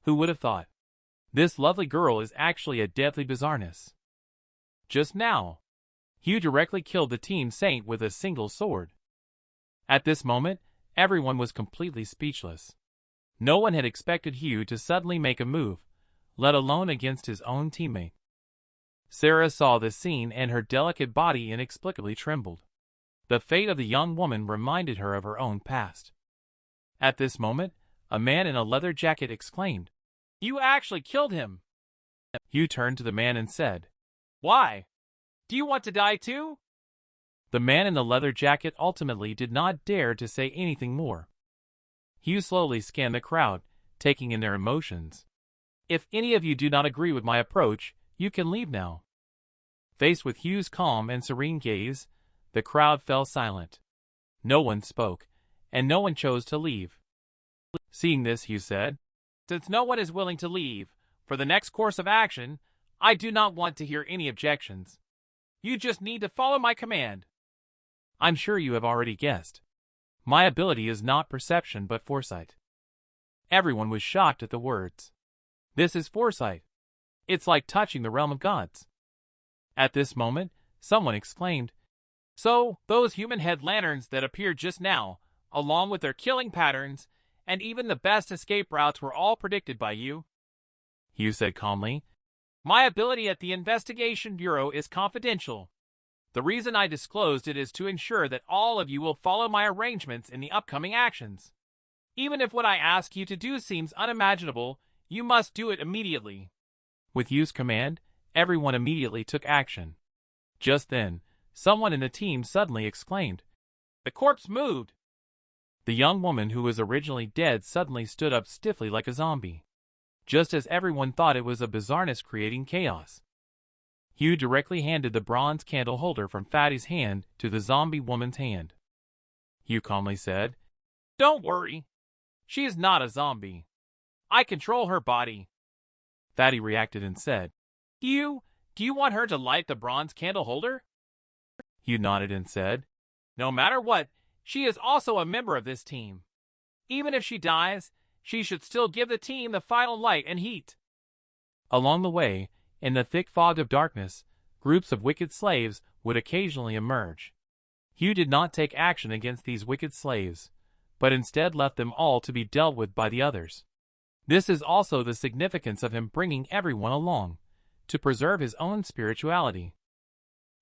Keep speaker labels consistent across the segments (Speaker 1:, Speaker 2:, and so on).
Speaker 1: Who would have thought? This lovely girl is actually a deadly bizarreness. Just now, Hugh directly killed the Team Saint with a single sword. At this moment, everyone was completely speechless. No one had expected Hugh to suddenly make a move, let alone against his own teammate. Sarah saw this scene and her delicate body inexplicably trembled. The fate of the young woman reminded her of her own past. At this moment, a man in a leather jacket exclaimed, "You actually killed him!" Hugh turned to the man and said, "Why? Do you want to die too?" The man in the leather jacket ultimately did not dare to say anything more. Hugh slowly scanned the crowd, taking in their emotions. "If any of you do not agree with my approach, you can leave now." Faced with Hugh's calm and serene gaze, the crowd fell silent. No one spoke, and no one chose to leave. Seeing this, Hugh said, "Since no one is willing to leave, for the next course of action, I do not want to hear any objections. You just need to follow my command." I'm sure you have already guessed. My ability is not perception but foresight. Everyone was shocked at the words. This is foresight. It's like touching the realm of gods. At this moment, someone exclaimed, "So, those human head lanterns that appeared just now, along with their killing patterns, and even the best escape routes were all predicted by you?" Hugh said calmly, "My ability at the Investigation Bureau is confidential. The reason I disclosed it is to ensure that all of you will follow my arrangements in the upcoming actions. Even if what I ask you to do seems unimaginable, you must do it immediately." With Hugh's command, everyone immediately took action. Just then, someone in the team suddenly exclaimed, "The corpse moved!" The young woman who was originally dead suddenly stood up stiffly like a zombie. Just as everyone thought it was a bizarreness creating chaos. Hugh directly handed the bronze candle holder from Fatty's hand to the zombie woman's hand. Hugh calmly said, "Don't worry. She is not a zombie. I control her body." Fatty reacted and said, "Hugh, do you want her to light the bronze candle holder?" Hugh nodded and said, "No matter what, she is also a member of this team. Even if she dies, she should still give the team the final light and heat." Along the way, in the thick fog of darkness, groups of wicked slaves would occasionally emerge. Hugh did not take action against these wicked slaves, but instead left them all to be dealt with by the others. This is also the significance of him bringing everyone along, to preserve his own spirituality.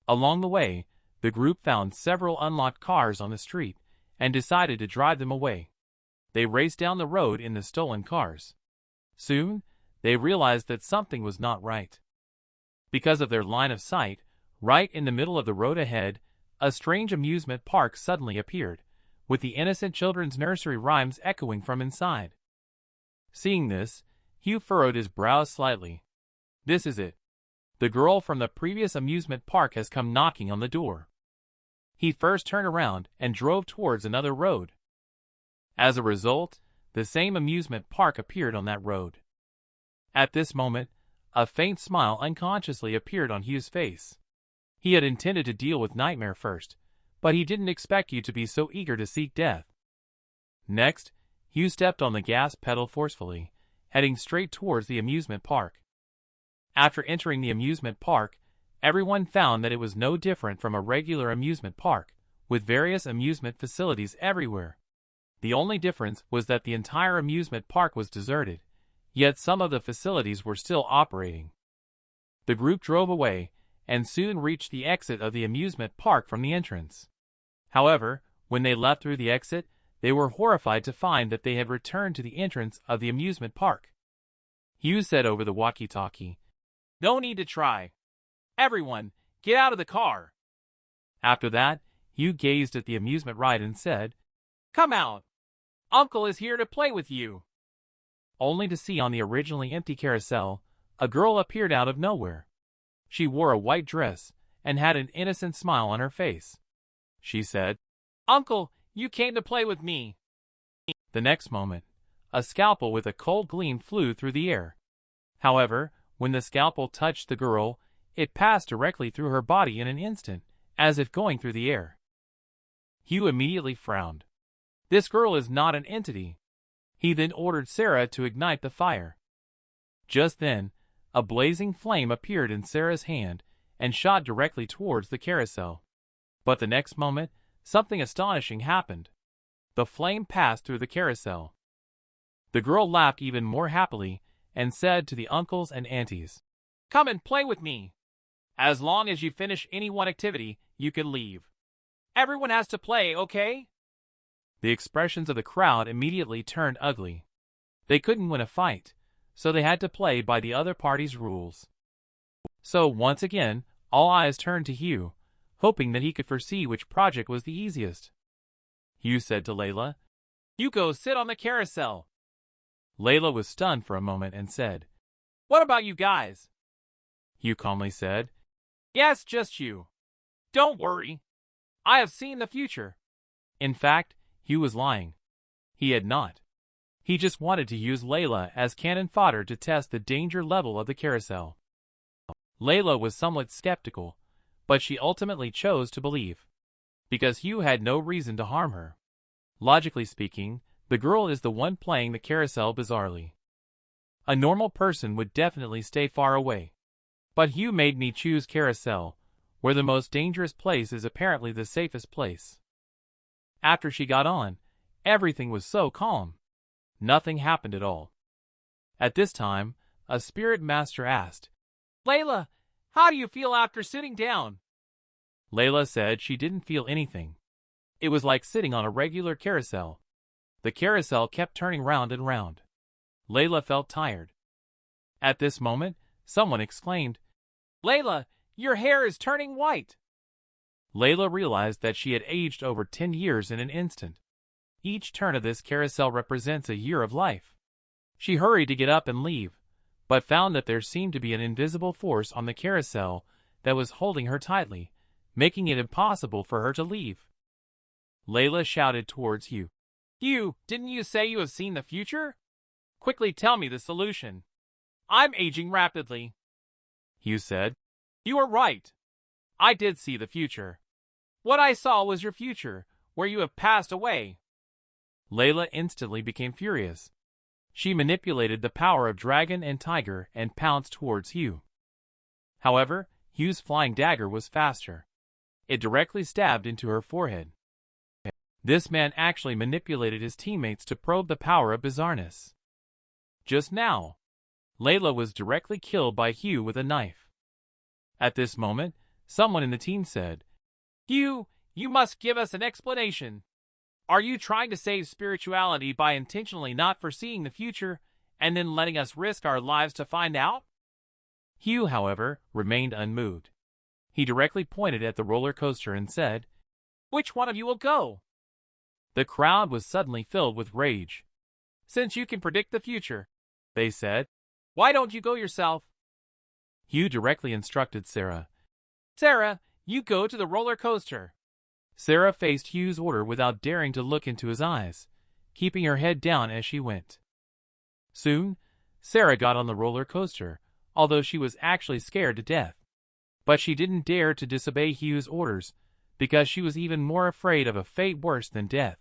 Speaker 1: Along the way, the group found several unlocked cars on the street and decided to drive them away. They raced down the road in the stolen cars. Soon, they realized that something was not right. Because of their line of sight, right in the middle of the road ahead, a strange amusement park suddenly appeared, with the innocent children's nursery rhymes echoing from inside. Seeing this, Hugh furrowed his brows slightly. This is it. The girl from the previous amusement park has come knocking on the door. He first turned around and drove towards another road. As a result, the same amusement park appeared on that road. At this moment, a faint smile unconsciously appeared on Hugh's face. He had intended to deal with Nightmare first, but he didn't expect you to be so eager to seek death. Next, Hugh stepped on the gas pedal forcefully, heading straight towards the amusement park. After entering the amusement park, everyone found that it was no different from a regular amusement park, with various amusement facilities everywhere. The only difference was that the entire amusement park was deserted, yet some of the facilities were still operating. The group drove away, and soon reached the exit of the amusement park from the entrance. However, when they left through the exit, they were horrified to find that they had returned to the entrance of the amusement park. Hugh said over the walkie-talkie, "No need to try. Everyone, get out of the car." After that, Hugh gazed at the amusement ride and said, "Come out. Uncle is here to play with you." Only to see on the originally empty carousel, a girl appeared out of nowhere. She wore a white dress and had an innocent smile on her face. She said, "Uncle, you came to play with me." The next moment, a scalpel with a cold gleam flew through the air. However, when the scalpel touched the girl, it passed directly through her body in an instant, as if going through the air. Hugh immediately frowned. This girl is not an entity. He then ordered Sarah to ignite the fire. Just then, a blazing flame appeared in Sarah's hand and shot directly towards the carousel. But the next moment, something astonishing happened. The flame passed through the carousel. The girl laughed even more happily and said to the uncles and aunties, "Come and play with me. As long as you finish any one activity, you can leave. Everyone has to play, okay?" The expressions of the crowd immediately turned ugly. They couldn't win a fight, so they had to play by the other party's rules. So once again, all eyes turned to Hugh, hoping that he could foresee which project was the easiest. Hugh said to Layla, "You go sit on the carousel." Layla was stunned for a moment and said, "What about you guys?" Hugh calmly said, "Yes, just you. Don't worry. I have seen the future." In fact, Hugh was lying. He had not. He just wanted to use Layla as cannon fodder to test the danger level of the carousel. Layla was somewhat skeptical, but she ultimately chose to believe, because Hugh had no reason to harm her. Logically speaking, the girl is the one playing the carousel bizarrely. A normal person would definitely stay far away. But Hugh made me choose carousel, where the most dangerous place is apparently the safest place. After she got on, everything was so calm. Nothing happened at all. At this time, a spirit master asked, "Layla, how do you feel after sitting down?" Layla said she didn't feel anything. It was like sitting on a regular carousel. The carousel kept turning round and round. Layla felt tired. At this moment, someone exclaimed, "Layla, your hair is turning white." Layla realized that she had aged over 10 years in an instant. Each turn of this carousel represents a year of life. She hurried to get up and leave, but found that there seemed to be an invisible force on the carousel that was holding her tightly, making it impossible for her to leave. Layla shouted towards Hugh, "Hugh, didn't you say you have seen the future? Quickly tell me the solution. I'm aging rapidly." Hugh said, "You are right. I did see the future. What I saw was your future, where you have passed away." Layla instantly became furious. She manipulated the power of dragon and tiger and pounced towards Hugh. However, Hugh's flying dagger was faster. It directly stabbed into her forehead. This man actually manipulated his teammates to probe the power of bizarreness. Just now, Layla was directly killed by Hugh with a knife. At this moment, someone in the team said, "Hugh, you must give us an explanation. Are you trying to save spirituality by intentionally not foreseeing the future and then letting us risk our lives to find out?" Hugh, however, remained unmoved. He directly pointed at the roller coaster and said, "Which one of you will go?" The crowd was suddenly filled with rage. "Since you can predict the future," they said, "why don't you go yourself?" Hugh directly instructed Sarah, "Sarah, you go to the roller coaster." Sarah faced Hugh's order without daring to look into his eyes, keeping her head down as she went. Soon, Sarah got on the roller coaster, although she was actually scared to death. But she didn't dare to disobey Hugh's orders, because she was even more afraid of a fate worse than death.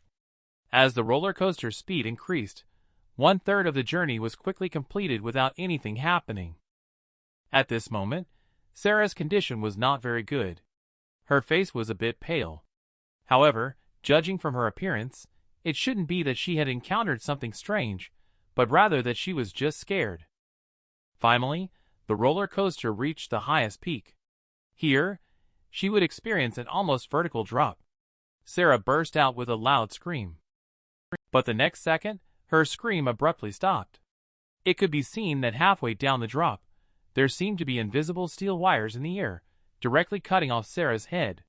Speaker 1: As the roller coaster's speed increased, 1/3 of the journey was quickly completed without anything happening. At this moment, Sarah's condition was not very good. Her face was a bit pale. However, judging from her appearance, it shouldn't be that she had encountered something strange, but rather that she was just scared. Finally, the roller coaster reached the highest peak. Here, she would experience an almost vertical drop. Sarah burst out with a loud scream. But the next second, her scream abruptly stopped. It could be seen that halfway down the drop, there seemed to be invisible steel wires in the air, directly cutting off Sarah's head.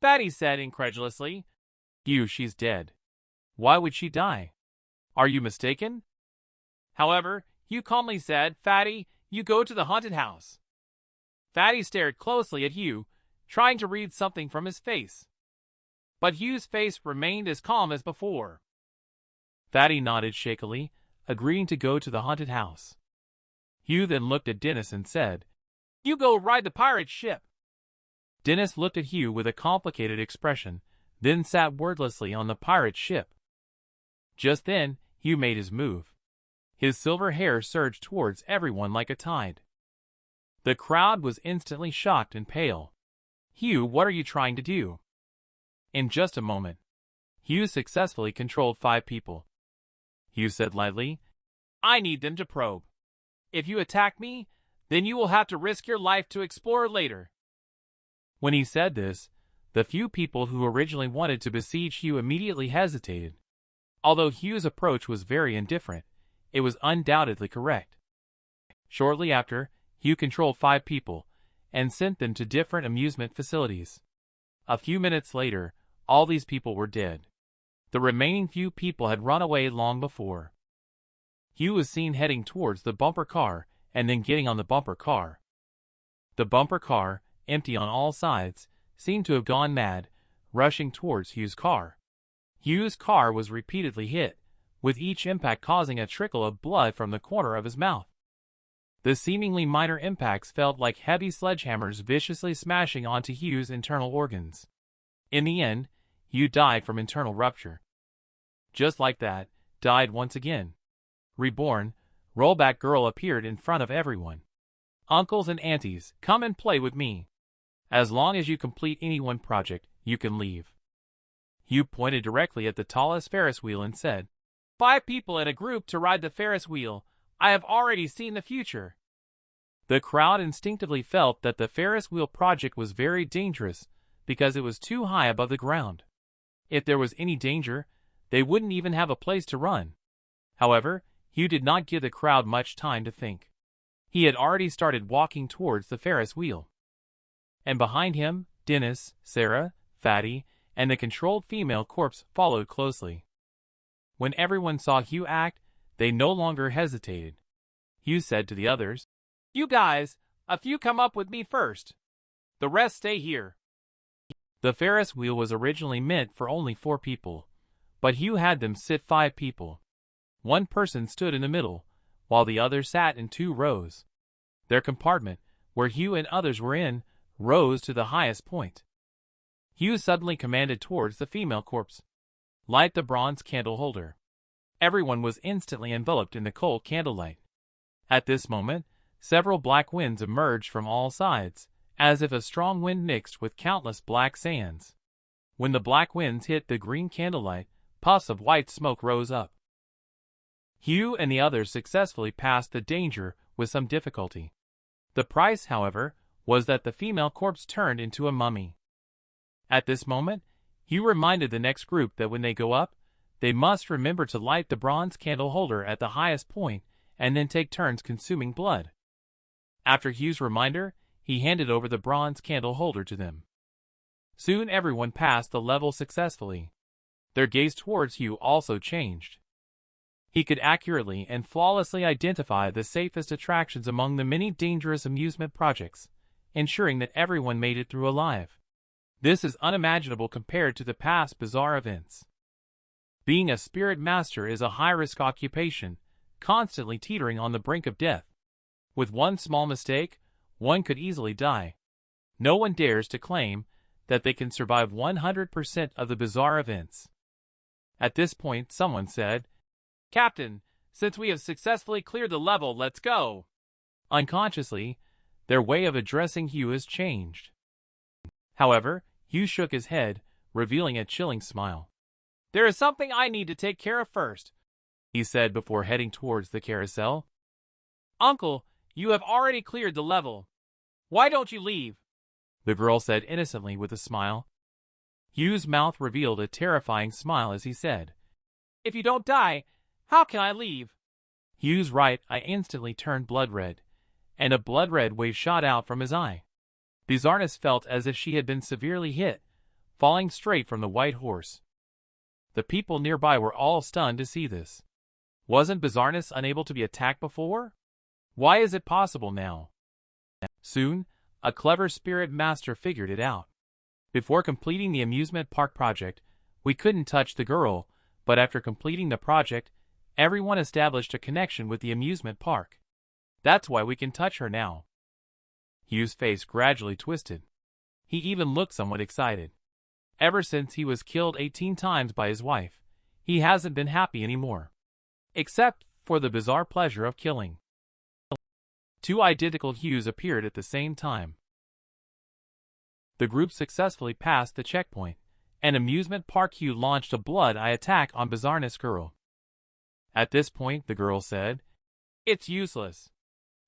Speaker 1: Fatty said incredulously, "Hugh, she's dead. Why would she die? Are you mistaken?" However, Hugh calmly said, "Fatty, you go to the haunted house." Fatty stared closely at Hugh, trying to read something from his face. But Hugh's face remained as calm as before. Fatty nodded shakily, agreeing to go to the haunted house. Hugh then looked at Dennis and said, "You go ride the pirate ship." Dennis looked at Hugh with a complicated expression, then sat wordlessly on the pirate ship. Just then, Hugh made his move. His silver hair surged towards everyone like a tide. The crowd was instantly shocked and pale. Hugh, what are you trying to do? In just a moment, Hugh successfully controlled 5 people. Hugh said lightly, I need them to probe. If you attack me, then you will have to risk your life to explore later. When he said this, the few people who originally wanted to besiege Hugh immediately hesitated. Although Hugh's approach was very indifferent, it was undoubtedly correct. Shortly after, Hugh controlled 5 people and sent them to different amusement facilities. A few minutes later, all these people were dead. The remaining few people had run away long before. Hugh was seen heading towards the bumper car and then getting on the bumper car. The bumper car, empty on all sides, seemed to have gone mad, rushing towards Hugh's car. Hugh's car was repeatedly hit, with each impact causing a trickle of blood from the corner of his mouth. The seemingly minor impacts felt like heavy sledgehammers viciously smashing onto Hugh's internal organs. In the end, Hugh died from internal rupture. Just like that, died once again. Reborn, Rollback Girl appeared in front of everyone. Uncles and aunties, come and play with me. As long as you complete any one project, you can leave. Hugh pointed directly at the tallest Ferris wheel and said, 5 people in a group to ride the Ferris wheel. I have already seen the future. The crowd instinctively felt that the Ferris wheel project was very dangerous because it was too high above the ground. If there was any danger, they wouldn't even have a place to run. However, Hugh did not give the crowd much time to think. He had already started walking towards the Ferris wheel. And behind him, Dennis, Sarah, Fatty, and the controlled female corpse followed closely. When everyone saw Hugh act, they no longer hesitated. Hugh said to the others, You guys, a few come up with me first. The rest stay here. The Ferris wheel was originally meant for only 4 people, but Hugh had them sit 5 people. One person stood in the middle, while the others sat in 2 rows. Their compartment, where Hugh and others were in, rose to the highest point. Hugh suddenly commanded towards the female corpse, Light the bronze candle holder. Everyone was instantly enveloped in the cold candlelight. At this moment, several black winds emerged from all sides, as if a strong wind mixed with countless black sands. When the black winds hit the green candlelight, puffs of white smoke rose up. Hugh and the others successfully passed the danger with some difficulty. The price, however, was that the female corpse turned into a mummy. At this moment, Hugh reminded the next group that when they go up, they must remember to light the bronze candle holder at the highest point and then take turns consuming blood. After Hugh's reminder, he handed over the bronze candle holder to them. Soon everyone passed the level successfully. Their gaze towards Hugh also changed. He could accurately and flawlessly identify the safest attractions among the many dangerous amusement projects, ensuring that everyone made it through alive. This is unimaginable compared to the past bizarre events. Being a spirit master is a high-risk occupation, constantly teetering on the brink of death. With one small mistake, one could easily die. No one dares to claim that they can survive 100% of the bizarre events. At this point, someone said, Captain, since we have successfully cleared the level, let's go. Unconsciously, their way of addressing Hugh has changed. However, Hugh shook his head, revealing a chilling smile. There is something I need to take care of first, he said before heading towards the carousel. Uncle, you have already cleared the level. Why don't you leave? The girl said innocently with a smile. Hugh's mouth revealed a terrifying smile as he said, If you don't die, how can I leave? Hugh's right eye instantly turned blood red, and a blood red wave shot out from his eye. Bizarreness felt as if she had been severely hit, falling straight from the white horse. The people nearby were all stunned to see this. Wasn't Bizarreness unable to be attacked before? Why is it possible now? Soon, a clever spirit master figured it out. Before completing the amusement park project, we couldn't touch the girl, but after completing the project, everyone established a connection with the amusement park. That's why we can touch her now. Hugh's face gradually twisted. He even looked somewhat excited. Ever since he was killed 18 times by his wife, he hasn't been happy anymore. Except for the bizarre pleasure of killing. Two identical Hues appeared at the same time. The group successfully passed the checkpoint, and Amusement Park Hue launched a blood-eye attack on Bizarreness Girl. At this point, the girl said, "It's useless.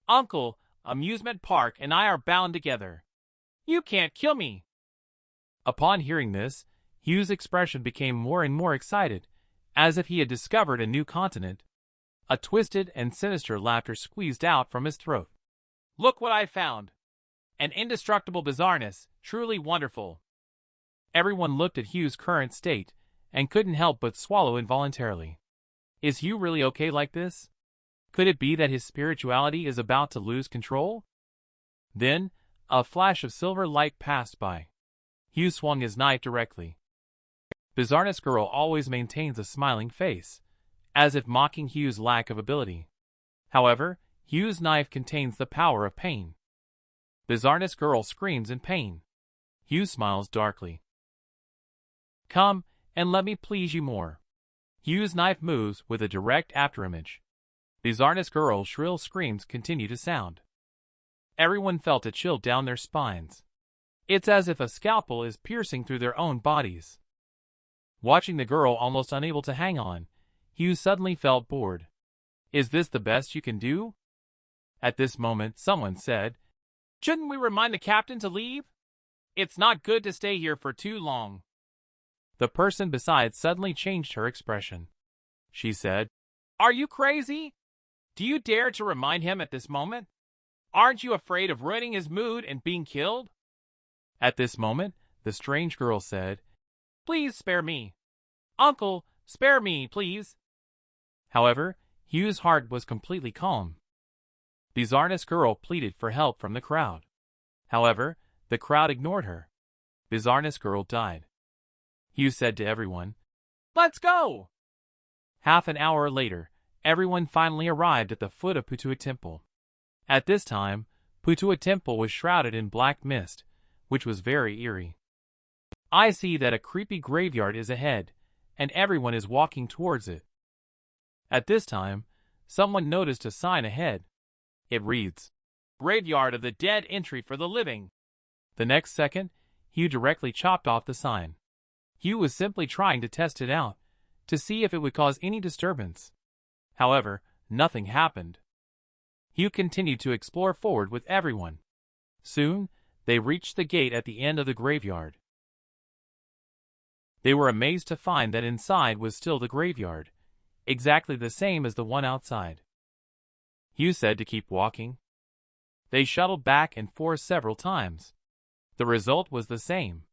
Speaker 1: Uncle, Amusement Park and I are bound together. You can't kill me." Upon hearing this, Hugh's expression became more and more excited, as if he had discovered a new continent. A twisted and sinister laughter squeezed out from his throat. "Look what I found! An indestructible bizarreness, truly wonderful." Everyone looked at Hugh's current state, and couldn't help but swallow involuntarily. Is Hugh really okay like this? Could it be that his spirituality is about to lose control? Then, a flash of silver light passed by. Hugh swung his knife directly. Bizarreness Girl always maintains a smiling face, as if mocking Hugh's lack of ability. However, Hugh's knife contains the power of pain. Bizarreness Girl screams in pain. Hugh smiles darkly. "Come, and let me please you more." Hugh's knife moves with a direct afterimage. Bizarreness Girl's shrill screams continue to sound. Everyone felt a chill down their spines. It's as if a scalpel is piercing through their own bodies. Watching the girl almost unable to hang on, Hugh suddenly felt bored. Is this the best you can do? At this moment, someone said, "Shouldn't we remind the captain to leave? It's not good to stay here for too long." The person beside suddenly changed her expression. She said, "Are you crazy? Do you dare to remind him at this moment? Aren't you afraid of ruining his mood and being killed?" At this moment, the strange girl said, "Please spare me. Uncle, spare me, please." However, Hugh's heart was completely calm. Bizarreness Girl pleaded for help from the crowd. However, the crowd ignored her. Bizarreness Girl died. Hugh said to everyone, "Let's go!" Half an hour later, everyone finally arrived at the foot of Putua Temple. At this time, Putua Temple was shrouded in black mist, which was very eerie. I see that a creepy graveyard is ahead, and everyone is walking towards it. At this time, someone noticed a sign ahead. It reads, "Graveyard of the Dead, entry for the living." The next second, Hugh directly chopped off the sign. Hugh was simply trying to test it out, to see if it would cause any disturbance. However, nothing happened. Hugh continued to explore forward with everyone. Soon, they reached the gate at the end of the graveyard. They were amazed to find that inside was still the graveyard, exactly the same as the one outside. Hugh said to keep walking. They shuttled back and forth several times. The result was the same.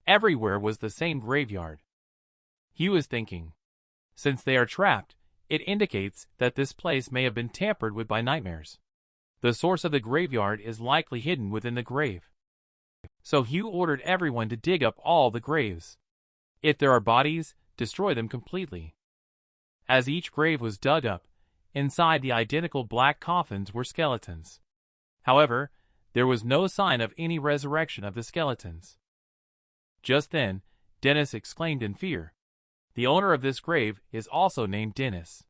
Speaker 1: Everywhere was the same graveyard. Hugh is thinking, since they are trapped, it indicates that this place may have been tampered with by nightmares. The source of the graveyard is likely hidden within the grave. So Hugh ordered everyone to dig up all the graves. If there are bodies, destroy them completely. As each grave was dug up, inside the identical black coffins were skeletons. However, there was no sign of any resurrection of the skeletons. Just then, Dennis exclaimed in fear. The owner of this grave is also named Dennis.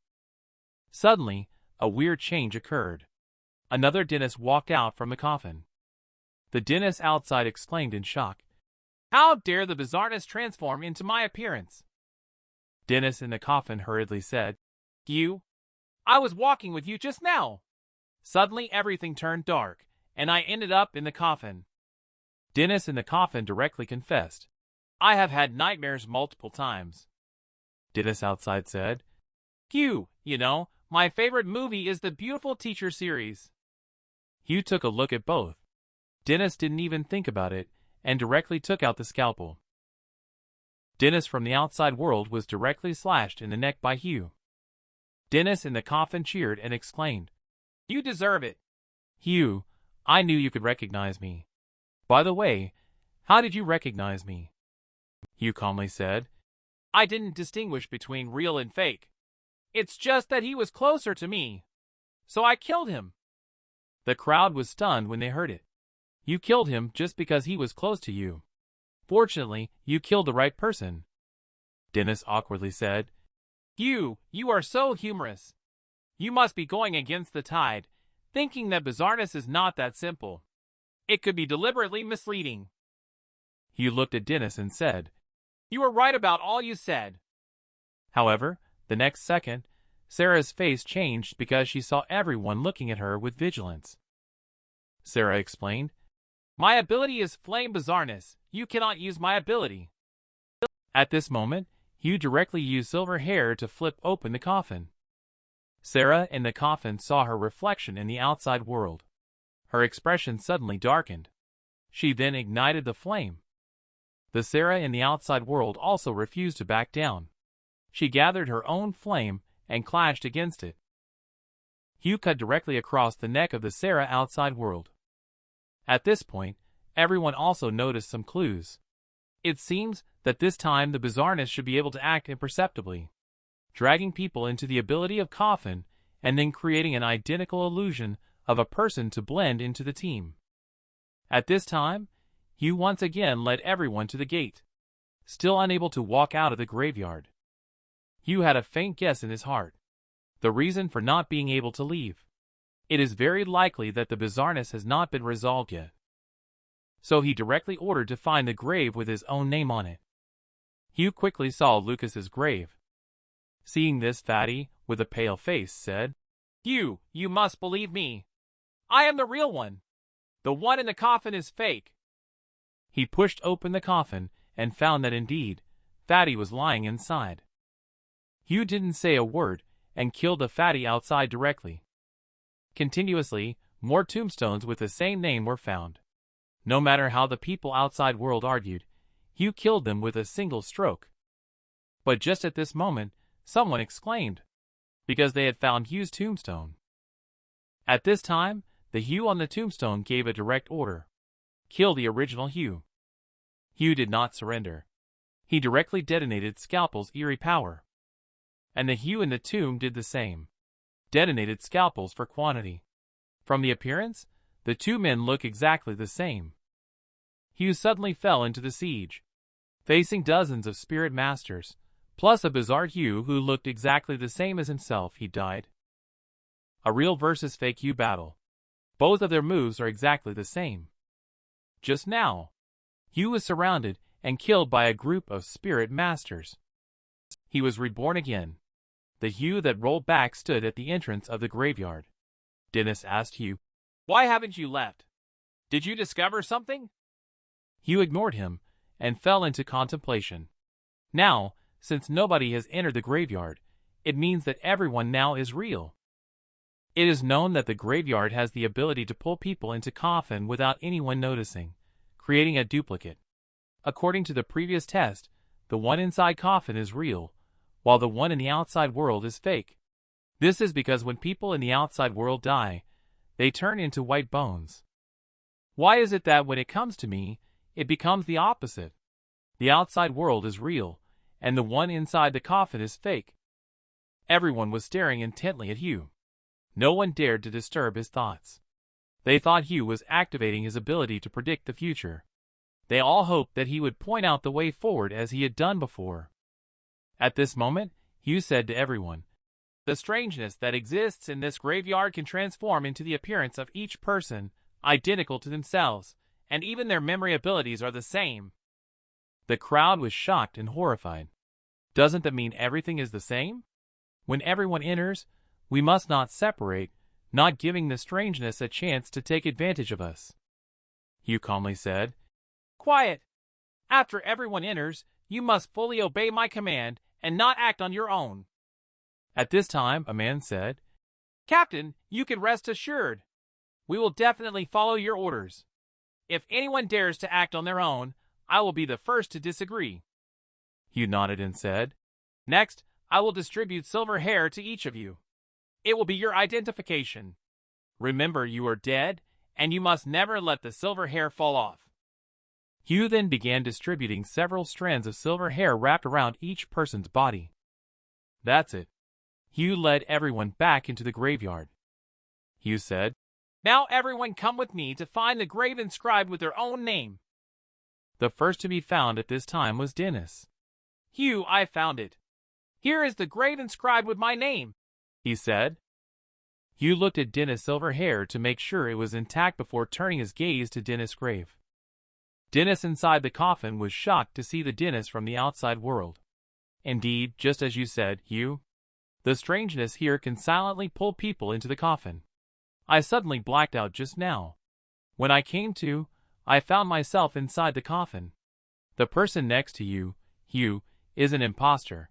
Speaker 1: Suddenly, a weird change occurred. Another Dennis walked out from the coffin. The Dennis outside exclaimed in shock, "How dare the bizarreness transform into my appearance?" Dennis in the coffin hurriedly said, "You? I was walking with you just now." Suddenly everything turned dark, and I ended up in the coffin. Dennis in the coffin directly confessed, "I have had nightmares multiple times." Dennis outside said, "Hugh, you know, my favorite movie is the Beautiful Teacher series." Hugh took a look at both. Dennis didn't even think about it, and directly took out the scalpel. Dennis from the outside world was directly slashed in the neck by Hugh. Dennis in the coffin cheered and exclaimed, "You deserve it." "Hugh, I knew you could recognize me. By the way, how did you recognize me?" Hugh calmly said, "I didn't distinguish between real and fake. It's just that he was closer to me. So I killed him." The crowd was stunned when they heard it. You killed him just because he was close to you. Fortunately, you killed the right person. Dennis awkwardly said, You are so humorous. You must be going against the tide, thinking that bizarreness is not that simple. It could be deliberately misleading. Hugh looked at Dennis and said, You were right about all you said. However, the next second, Sarah's face changed because she saw everyone looking at her with vigilance. Sarah explained, My ability is flame bizarreness. You cannot use my ability. At this moment, Hugh directly used silver hair to flip open the coffin. Sarah in the coffin saw her reflection in the outside world. Her expression suddenly darkened. She then ignited the flame. The Sarah in the outside world also refused to back down. She gathered her own flame and clashed against it. Hugh cut directly across the neck of the Sarah outside world. At this point, everyone also noticed some clues. It seems that this time the bizarreness should be able to act imperceptibly, dragging people into the ability of coffin and then creating an identical illusion of a person to blend into the team. At this time, Hugh once again led everyone to the gate, still unable to walk out of the graveyard. Hugh had a faint guess in his heart, the reason for not being able to leave. It is very likely that the bizarreness has not been resolved yet. So he directly ordered to find the grave with his own name on it. Hugh quickly saw Lucas's grave. Seeing this, Fatty, with a pale face, said, You must believe me. I am the real one. The one in the coffin is fake. He pushed open the coffin and found that indeed, Fatty was lying inside. Hugh didn't say a word and killed the Fatty outside directly. Continuously, more tombstones with the same name were found. No matter how the people outside world argued, Hugh killed them with a single stroke. But just at this moment, someone exclaimed, because they had found Hugh's tombstone. At this time, the Hugh on the tombstone gave a direct order. Kill the original Hugh. Hugh did not surrender. He directly detonated Scalpel's eerie power. And the Hugh in the tomb did the same. Detonated Scalpels for quantity. From the appearance, the two men look exactly the same. Hugh suddenly fell into the siege, facing dozens of spirit masters, plus a bizarre Hugh who looked exactly the same as himself. He died. A real versus fake Hugh battle. Both of their moves are exactly the same. Just now, Hugh was surrounded and killed by a group of spirit masters. He was reborn again. The Hugh that rolled back stood at the entrance of the graveyard. Dennis asked Hugh, Why haven't you left? Did you discover something? Hugh ignored him and fell into contemplation. Now, since nobody has entered the graveyard, it means that everyone now is real. It is known that the graveyard has the ability to pull people into coffin without anyone noticing, creating a duplicate. According to the previous test, the one inside coffin is real, while the one in the outside world is fake. This is because when people in the outside world die, they turn into white bones. Why is it that when it comes to me, it becomes the opposite? The outside world is real, and the one inside the coffin is fake. Everyone was staring intently at Hugh. No one dared to disturb his thoughts. They thought Hugh was activating his ability to predict the future. They all hoped that he would point out the way forward as he had done before. At this moment, Hugh said to everyone, The strangeness that exists in this graveyard can transform into the appearance of each person, identical to themselves, and even their memory abilities are the same. The crowd was shocked and horrified. Doesn't that mean everything is the same? When everyone enters, we must not separate, not giving the strangeness a chance to take advantage of us. Hugh calmly said, Quiet! After everyone enters, you must fully obey my command and not act on your own. At this time, a man said, Captain, you can rest assured. We will definitely follow your orders. If anyone dares to act on their own, I will be the first to disagree. Hugh nodded and said, Next, I will distribute silver hair to each of you. It will be your identification. Remember, you are dead, and you must never let the silver hair fall off. Hugh then began distributing several strands of silver hair wrapped around each person's body. That's it. Hugh led everyone back into the graveyard. Hugh said, Now everyone come with me to find the grave inscribed with their own name. The first to be found at this time was Dennis. Hugh, I found it. Here is the grave inscribed with my name, he said. Hugh looked at Dennis' silver hair to make sure it was intact before turning his gaze to Dennis' grave. Dennis inside the coffin was shocked to see the Dennis from the outside world. Indeed, just as you said, Hugh. The strangeness here can silently pull people into the coffin. I suddenly blacked out just now. When I came to, I found myself inside the coffin. The person next to you, Hugh, is an imposter.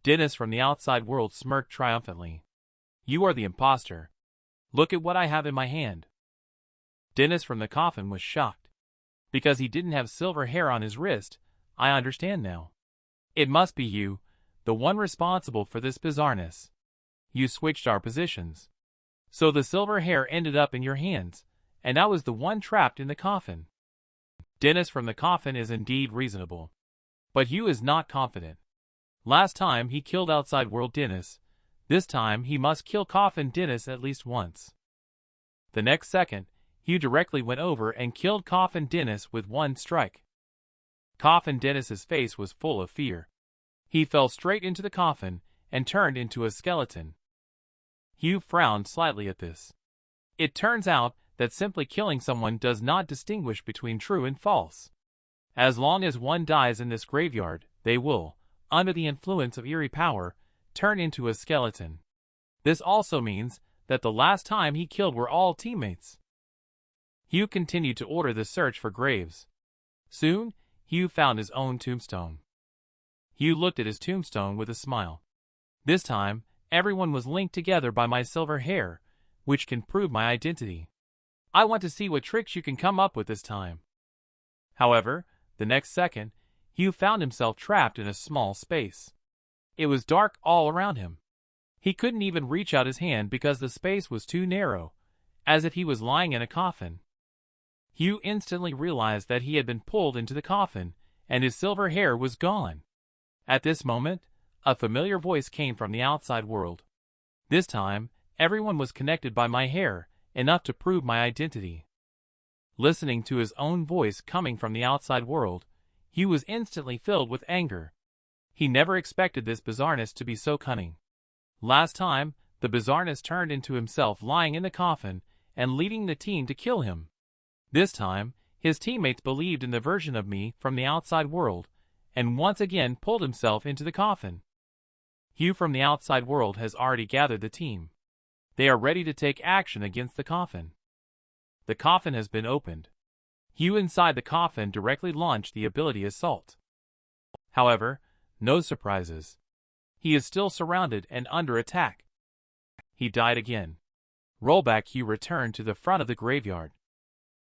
Speaker 1: Dennis from the outside world smirked triumphantly. You are the imposter. Look at what I have in my hand. Dennis from the coffin was shocked. Because he didn't have silver hair on his wrist, I understand now. It must be you, the one responsible for this bizarreness. You switched our positions. So the silver hair ended up in your hands, and I was the one trapped in the coffin. Dennis from the coffin is indeed reasonable. But Hugh is not confident. Last time he killed outside world Dennis. This time he must kill coffin Dennis at least once. The next second, Hugh directly went over and killed coffin Dennis with one strike. Coffin Dennis's face was full of fear. He fell straight into the coffin and turned into a skeleton. Hugh frowned slightly at this. It turns out that simply killing someone does not distinguish between true and false. As long as one dies in this graveyard, they will, under the influence of eerie power, turn into a skeleton. This also means that the last time he killed were all teammates. Hugh continued to order the search for graves. Soon, Hugh found his own tombstone. Hugh looked at his tombstone with a smile. This time, everyone was linked together by my silver hair, which can prove my identity. I want to see what tricks you can come up with this time. However, the next second, Hugh found himself trapped in a small space. It was dark all around him. He couldn't even reach out his hand because the space was too narrow, as if he was lying in a coffin. Hugh instantly realized that he had been pulled into the coffin, and his silver hair was gone. At this moment, a familiar voice came from the outside world. This time, everyone was connected by my hair, enough to prove my identity. Listening to his own voice coming from the outside world, Hugh was instantly filled with anger. He never expected this bizarreness to be so cunning. Last time, the bizarreness turned into himself lying in the coffin and leading the team to kill him. This time, his teammates believed in the version of me from the outside world, and once again pulled himself into the coffin. Hugh from the outside world has already gathered the team. They are ready to take action against the coffin. The coffin has been opened. Hugh inside the coffin directly launched the ability Assault. However, no surprises. He is still surrounded and under attack. He died again. Rollback Hugh returned to the front of the graveyard.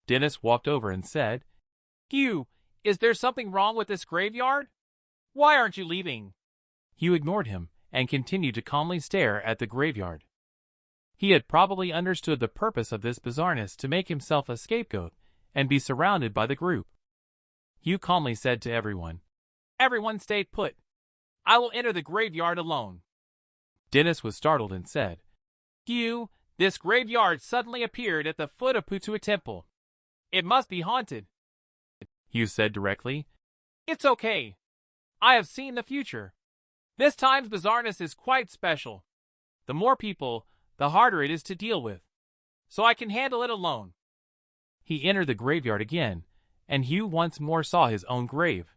Speaker 1: Dennis walked over and said, Hugh, is there something wrong with this graveyard? Why aren't you leaving? Hugh ignored him and continued to calmly stare at the graveyard. He had probably understood the purpose of this bizarreness to make himself a scapegoat and be surrounded by the group. Hugh calmly said to everyone, Everyone stay put. I will enter the graveyard alone. Dennis was startled and said, Hugh, this graveyard suddenly appeared at the foot of P12 Temple. It must be haunted. Hugh said directly, It's okay. I have seen the future. This time's bizarreness is quite special. The more people, the harder it is to deal with. So I can handle it alone. He entered the graveyard again, and Hugh once more saw his own grave.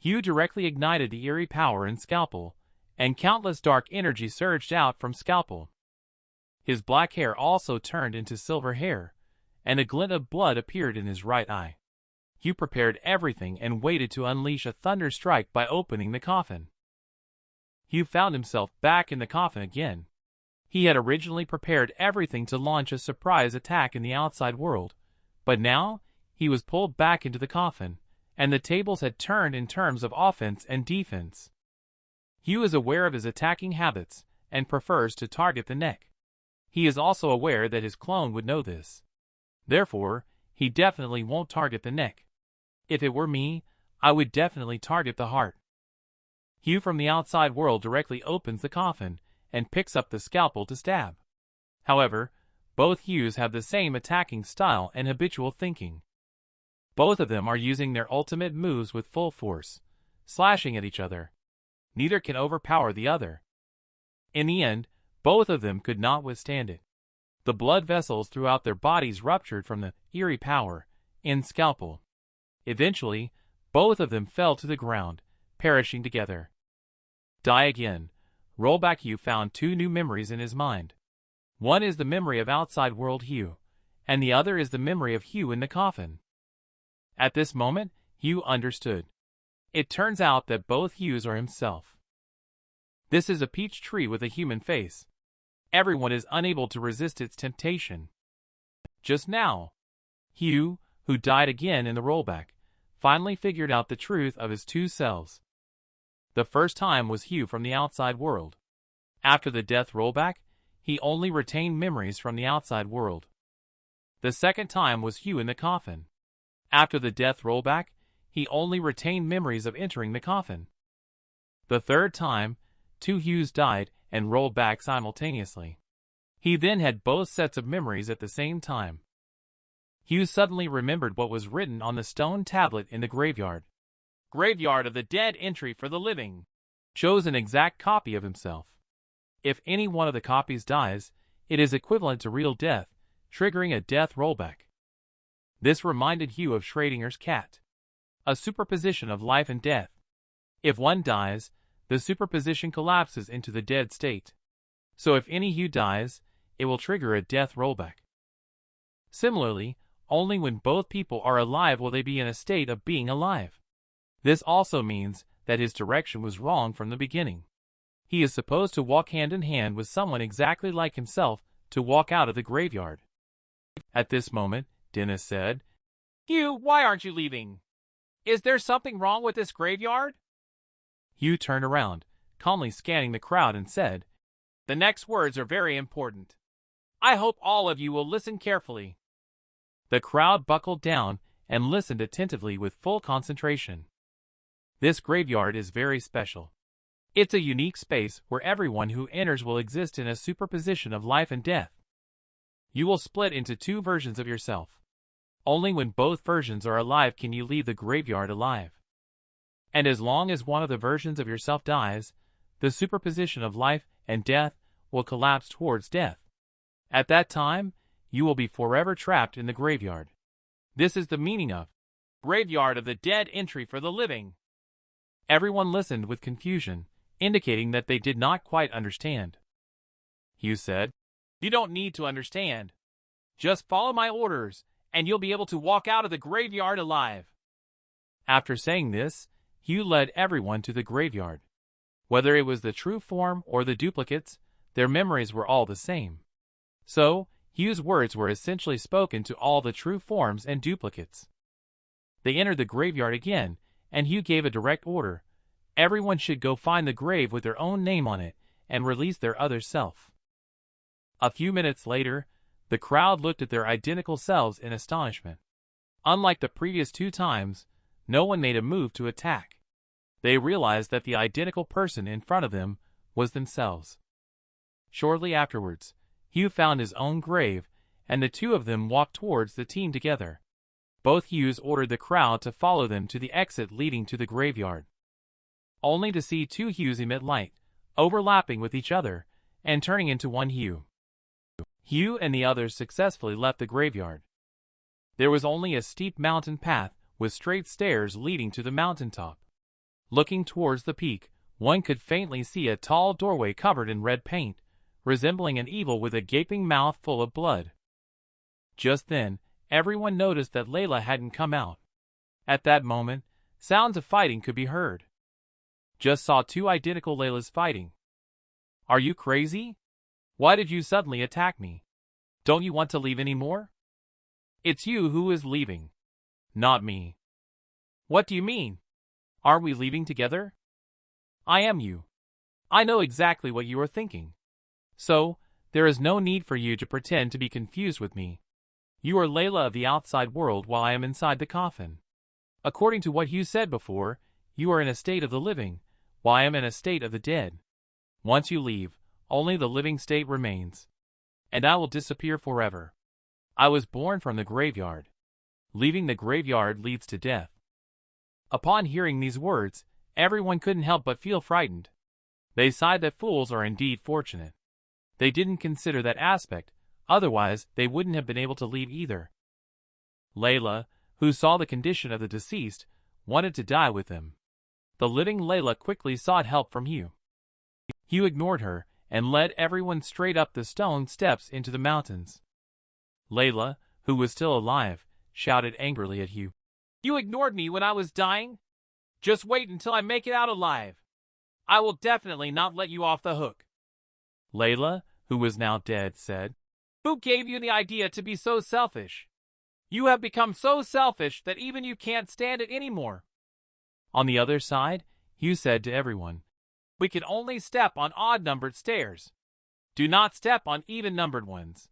Speaker 1: Hugh directly ignited the eerie power in Scalpel, and countless dark energy surged out from Scalpel. His black hair also turned into silver hair, and a glint of blood appeared in his right eye. Hugh prepared everything and waited to unleash a thunder strike by opening the coffin. Hugh found himself back in the coffin again. He had originally prepared everything to launch a surprise attack in the outside world, but now he was pulled back into the coffin, and the tables had turned in terms of offense and defense. Hugh is aware of his attacking habits and prefers to target the neck. He is also aware that his clone would know this. Therefore, he definitely won't target the neck. If it were me, I would definitely target the heart. Hugh from the outside world directly opens the coffin and picks up the scalpel to stab. However, both Hughs have the same attacking style and habitual thinking. Both of them are using their ultimate moves with full force, slashing at each other. Neither can overpower the other. In the end, Both of them could not withstand it. The blood vessels throughout their bodies ruptured from the eerie power in scalpel. Eventually, both of them fell to the ground, perishing together. Die again. Rollback Hugh found two new memories in his mind. One is the memory of outside world Hugh, and the other is the memory of Hugh in the coffin. At this moment, Hugh understood. It turns out that both Hughs are himself. This is a peach tree with a human face. Everyone is unable to resist its temptation. Just now, Hugh, who died again in the rollback, finally figured out the truth of his two selves. The first time was Hugh from the outside world. After the death rollback, he only retained memories from the outside world. The second time was Hugh in the coffin. After the death rollback, he only retained memories of entering the coffin. The third time, two Hughs died and rolled back simultaneously. He then had both sets of memories at the same time. Hugh suddenly remembered what was written on the stone tablet in the graveyard. Graveyard of the dead, entry for the living. Chose an exact copy of himself. If any one of the copies dies, it is equivalent to real death, triggering a death rollback. This reminded Hugh of Schrodinger's cat. A superposition of life and death. If one dies, the superposition collapses into the dead state. So if any Hugh dies, it will trigger a death rollback. Similarly, only when both people are alive will they be in a state of being alive. This also means that his direction was wrong from the beginning. He is supposed to walk hand in hand with someone exactly like himself to walk out of the graveyard. At this moment, Dennis said, "Hugh, why aren't you leaving? Is there something wrong with this graveyard?" Hugh turned around, calmly scanning the crowd and said, "The next words are very important. I hope all of you will listen carefully." The crowd buckled down and listened attentively with full concentration. This graveyard is very special. It's a unique space where everyone who enters will exist in a superposition of life and death. You will split into two versions of yourself. Only when both versions are alive can you leave the graveyard alive. And as long as one of the versions of yourself dies, the superposition of life and death will collapse towards death. At that time, you will be forever trapped in the graveyard. This is the meaning of Graveyard of the Dead, entry for the living. Everyone listened with confusion, indicating that they did not quite understand. Hugh said, "You don't need to understand. Just follow my orders, and you'll be able to walk out of the graveyard alive." After saying this, Hugh led everyone to the graveyard. Whether it was the true form or the duplicates, their memories were all the same. So, Hugh's words were essentially spoken to all the true forms and duplicates. They entered the graveyard again, and Hugh gave a direct order. Everyone should go find the grave with their own name on it and release their other self. A few minutes later, the crowd looked at their identical selves in astonishment. Unlike the previous two times, no one made a move to attack. They realized that the identical person in front of them was themselves. Shortly afterwards, Hugh found his own grave, and the two of them walked towards the team together. Both Hughs ordered the crowd to follow them to the exit leading to the graveyard. Only to see two Hughs emit light, overlapping with each other, and turning into one Hugh. Hugh and the others successfully left the graveyard. There was only a steep mountain path with straight stairs leading to the mountaintop. Looking towards the peak, one could faintly see a tall doorway covered in red paint, resembling an evil with a gaping mouth full of blood. Just then, everyone noticed that Layla hadn't come out. At that moment, sounds of fighting could be heard. Just saw two identical Laylas fighting. "Are you crazy? Why did you suddenly attack me? Don't you want to leave anymore?" "It's you who is leaving. Not me." "What do you mean? Are we leaving together?" "I am you. I know exactly what you are thinking. So, there is no need for you to pretend to be confused with me. You are Layla of the outside world while I am inside the coffin. According to what you said before, you are in a state of the living, while I am in a state of the dead. Once you leave, only the living state remains. And I will disappear forever. I was born from the graveyard. Leaving the graveyard leads to death." Upon hearing these words, everyone couldn't help but feel frightened. They sighed that fools are indeed fortunate. They didn't consider that aspect, otherwise they wouldn't have been able to leave either. Layla, who saw the condition of the deceased, wanted to die with him. The living Layla quickly sought help from Hugh. Hugh ignored her and led everyone straight up the stone steps into the mountains. Layla, who was still alive, shouted angrily at Hugh. "You ignored me when I was dying? Just wait until I make it out alive. I will definitely not let you off the hook." Layla, who was now dead, said, "Who gave you the idea to be so selfish? You have become so selfish that even you can't stand it anymore." On the other side, Hugh said to everyone, "We can only step on odd-numbered stairs. Do not step on even-numbered ones."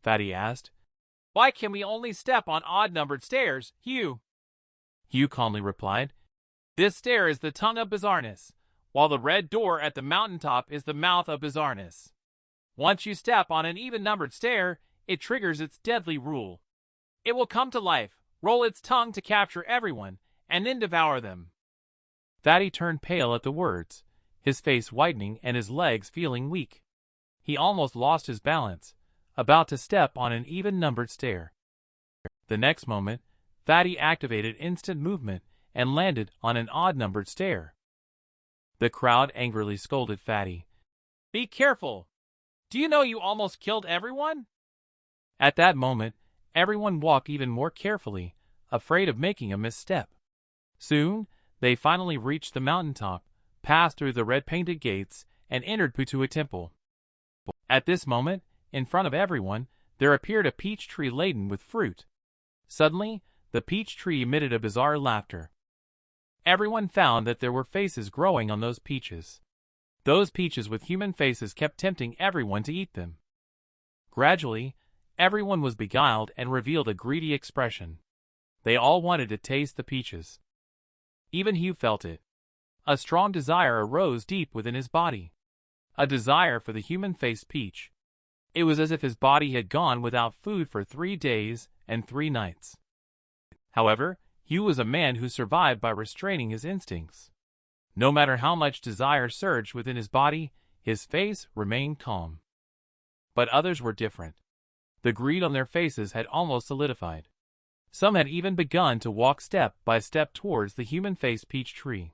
Speaker 1: Fatty asked, "Why can we only step on odd-numbered stairs, Hugh?" Hugh calmly replied, "This stair is the tongue of bizarreness, while the red door at the mountaintop is the mouth of bizarreness. Once you step on an even-numbered stair, it triggers its deadly rule. It will come to life, roll its tongue to capture everyone, and then devour them." Fatty turned pale at the words, his face whitening and his legs feeling weak. He almost lost his balance, about to step on an even-numbered stair. The next moment, Fatty activated instant movement and landed on an odd-numbered stair. The crowd angrily scolded Fatty. "Be careful! Do you know you almost killed everyone?" At that moment, everyone walked even more carefully, afraid of making a misstep. Soon, they finally reached the mountaintop, passed through the red-painted gates, and entered Putua Temple. At this moment, in front of everyone, there appeared a peach tree laden with fruit. Suddenly, the peach tree emitted a bizarre laughter. Everyone found that there were faces growing on those peaches. Those peaches with human faces kept tempting everyone to eat them. Gradually, everyone was beguiled and revealed a greedy expression. They all wanted to taste the peaches. Even Hugh felt it. A strong desire arose deep within his body. A desire for the human-faced peach. It was as if his body had gone without food for 3 days and 3 nights. However, Hugh was a man who survived by restraining his instincts. No matter how much desire surged within his body, his face remained calm. But others were different. The greed on their faces had almost solidified. Some had even begun to walk step by step towards the human-faced peach tree.